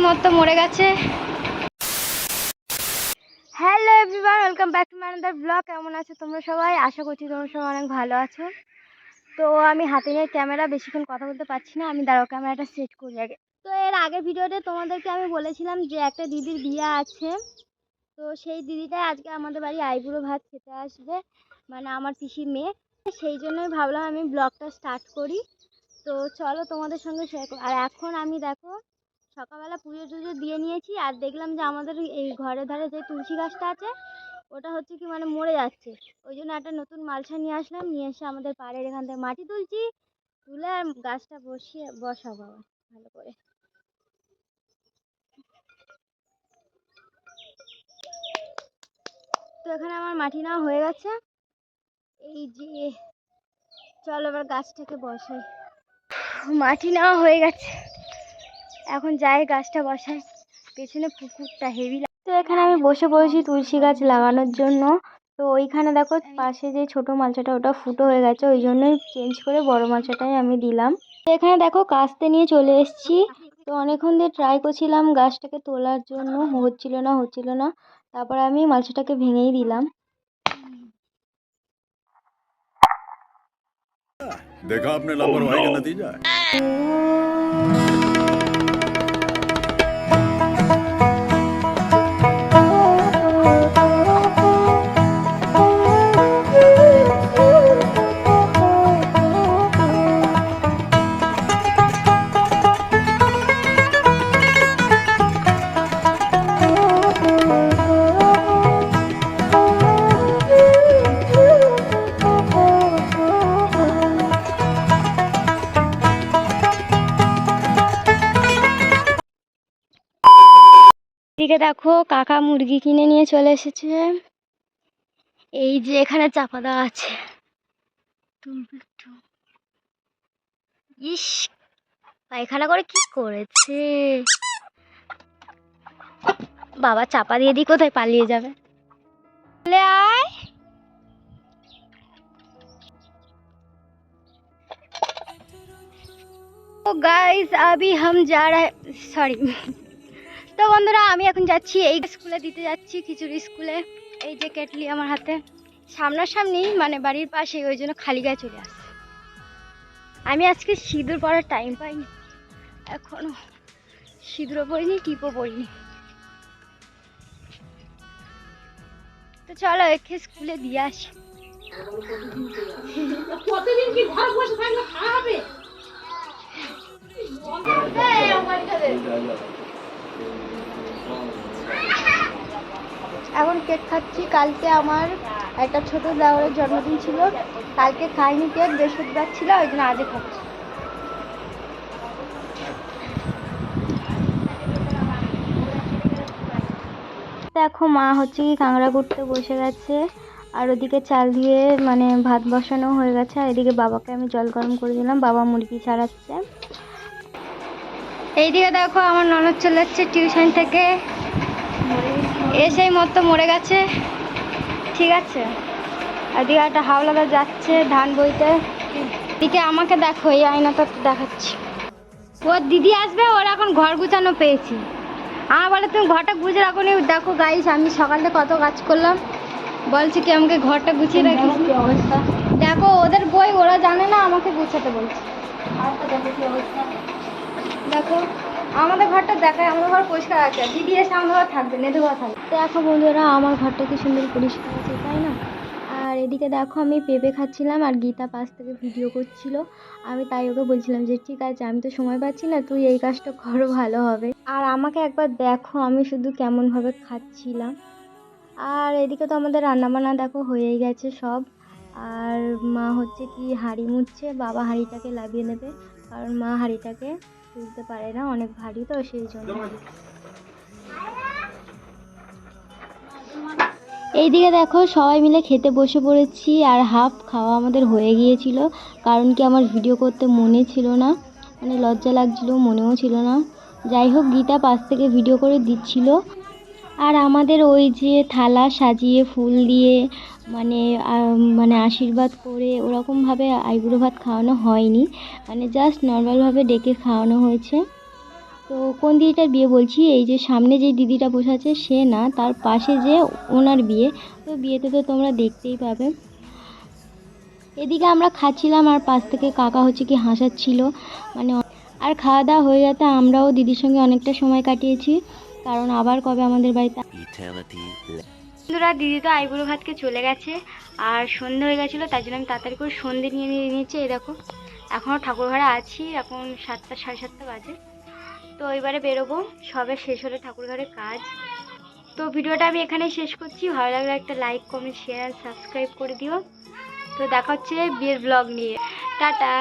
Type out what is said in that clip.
মতো মরে গেছে। Hello everyone, welcome back to my another blog. কেমন আছো তোমরা সবাই? আশা করছি তোমরা সবাই অনেক ভালো আছো। তো আমি হাতে নিয়ে ক্যামেরা, বেশিক্ষণ কথা বলতে পারছি না, আমি দাঁড়াও ক্যামেরাটা সেট করি আগে। তো এর আগের ভিডিওতে তোমাদেরকে আমি বলেছিলাম যে একটা দিদির বিয়ে আছে, তো সেই দিদিটাই আজকে আমাদের বাড়ি আইবুড়ো ভাত খেতে আসবে, মানে আমার পিসির মেয়ে। সেই জন্যই ভাবলাম আমি ব্লগটা স্টার্ট করি। তো চলো তোমাদের সঙ্গে শেয়ার করি। আর এখন আমি দেখো সকালবেলা পুজো টুজো দিয়ে নিয়েছি, আর দেখলাম যে আমাদের এই ঘরের ধারে যে তুলসী গাছটা আছে ওটা হচ্ছে কি মানে মরে যাচ্ছে। ওই জন্য একটা নতুন মালসা নিয়ে আসলাম, নিয়ে এসে আমাদের পাড়ের এখান থেকে মাটি তুলছি, তুলে আর গাছটা বসাবো আবার ভালো করে। তো এখানে আমার মাটি নেওয়া হয়ে গেছে, এই যে চলো এবার গাছটাকে বসাই। মাটি নেওয়া হয়ে গেছে, এখন যাই গাছটা বসাই। পেছনে পুকুরটা হেভি। তো এখানে আমি বসে পড়েছি তুলসী গাছ লাগানোর জন্য। তো ওইখানে দেখো পাশে যে ছোট মালচাটা ওটা ফুটো হয়ে গেছে, ওই জন্যই চেঞ্জ করে বড় মালচাটাই আমি দিলাম। তো এখানে দেখো কাস্তে নিয়ে চলে এসেছি। তো অনেকক্ষণ দিয়ে ট্রাই করছিলাম গাছটাকে তোলার জন্য, হচ্ছিল না। তারপর আমি মালচাটাকে ভেঙেই দিলাম। देखा आपने लापरवाही का नतीजा है। এদিকে দেখো কাকা মুরগি কিনে নিয়ে চলে এসেছে, এই যে এখানে চাপা দেওয়া আছে। ইস, পায়খানা করে কি করেছে বাবা! চাপা দিয়ে দি, কোথায় পালিয়ে যাবে। চলে আয়। তো গাইস अभी हम जा रहे, সরি। তো বন্ধুরা আমি এখন যাচ্ছি এই স্কুলে দিতে যাচ্ছি, খিচুড়ি স্কুলে। এই যে কেটলি আমার হাতে, সামনাসামনি মানে বাড়ির পাশে, ওই জন্য খালি গায়ে চলে আসছে। আমি আজকে সিঁদুর পরার টাইম পাইনি, এখনো সিঁদুরও পরিনি, টিপও পরিনি। তো চলো একে স্কুলে দিয়ে আসি। প্রতিদিন কি ঘর বসে থাকলে খাওয়াবে? এখন কেক খাচ্ছি। কালকে আমার একটা ছোট দেওরের জন্মদিন ছিল, কালকে খাইনি কেক, বৃহস্পতিবার ছিল, ওই জন্য আজকে খাচ্ছি। দেখো মা হচ্ছে কি কাঁকড়া করতে বসে গেছে, আর ওদিকে চাল দিয়ে মানে ভাত বসানো হয়ে গেছে, আর এদিকে বাবাকে আমি জল গরম করে দিলাম, বাবা মুরগি ছাড়াচ্ছে। এইদিকে দেখো আমার ননদ চলে যাচ্ছে টিউশন থেকে, এসেই মতো মরে গেছে, ঠিক আছে। এদিকে একটা হাওলাদা যাচ্ছে ধান বইতে। এদিকে আমাকে দেখো, এই আয়নাটা দেখাচ্ছি। ওর দিদি আসবে, ওর এখন ঘর গুছানো পেয়েছি। আমার বলে তুমি ঘরটা গুছিয়ে রাখো নি। দেখো গাইস, আমি সকালে কত কাজ করলাম, বলছি কি আমাকে ঘরটা গুছিয়ে রাখিস। দেখো ওদের বই, ওরা জানে না, আমাকে গুছাতে বলছে। দেখো আমাদের ঘরটা দেখায়, আমাদের ঘর পরিষ্কার আছে, দিদি এসে আমাদের ঘর থাকবে, নেদু ঘর থাকবে। দেখো বন্ধুরা আমার ঘরটা কি সুন্দর পরিষ্কার আছে, তাই না? আর এদিকে দেখো আমি পেঁপে খাচ্ছিলাম, আর গীতা পাশ থেকে ভিডিও করছিল। আমি তাই ওকে বলছিলাম যে ঠিক আছে, আমি তো সময় পাচ্ছি না, তুই এই কাজটা করো, ভালো হবে। আর আমাকে একবার দেখো আমি শুধু কেমনভাবে খাচ্ছিলাম। আর এদিকে তো আমাদের রান্নাবান্না দেখো হয়েই গেছে সব। আর মা হচ্ছে কি হাঁড়ি মুছছে, বাবা হাঁড়িটাকে লাগিয়ে নেবে, কারণ মা হাঁড়িটাকে তুলতে পারে না, অনেক ভারী তো, সেই জন্য। এইদিকে দেখো সবাই মিলে খেতে বসে পড়েছি, আর হাফ খাওয়া আমাদের হয়ে গিয়েছিল, কারণ কি আমার ভিডিও করতে মনে ছিল না, মানে লজ্জা লাগছিল, মনেও ছিল না। যাই হোক গীতা পাশ থেকে ভিডিও করে দিচ্ছিল। আর আমাদের ওই যে থালা সাজিয়ে ফুল দিয়ে মানে মানে আশীর্বাদ করে ওরকমভাবে আইবুড়ো ভাত খাওয়ানো হয়নি, মানে জাস্ট নর্মালভাবে ডেকে খাওয়ানো হয়েছে। তো কোন দিদিটার বিয়ে বলছি, এই যে সামনে যে দিদিটা বসে আছে সে না, তার পাশে যে ওনার বিয়ে। তো বিয়েতে তো তোমরা দেখতেই পাবে। এদিকে আমরা খাচ্ছিলাম আর পাশ থেকে কাকা হচ্ছে কি হাসাচ্ছিল, মানে আর খাওয়া দাওয়া হয়ে যেতে আমরাও দিদির সঙ্গে অনেকটা সময় কাটিয়েছি, কারণ আবার কবে আমাদের বাড়িতে। বন্ধুরা, দিদি তো আইবুড়ো ভাতকে চলে গেছে আর সন্ধে হয়ে গেছিলো, তাই জন্য আমি তাড়াতাড়ি করে সন্ধে নিয়েছি। এই দেখো এখনও ঠাকুর ঘরে আছি, এখন 7টা 7:30 বাজে। তো এবারে বেরোবো, সবে শেষ হলে ঠাকুর ঘরের কাজ। তো ভিডিওটা আমি এখানেই শেষ করছি। ভালো লাগলে একটা লাইক, কমেন্ট, শেয়ার, সাবস্ক্রাইব করে দিও। তো দেখা হচ্ছে বিয়ের ব্লগ নিয়ে। টাটা।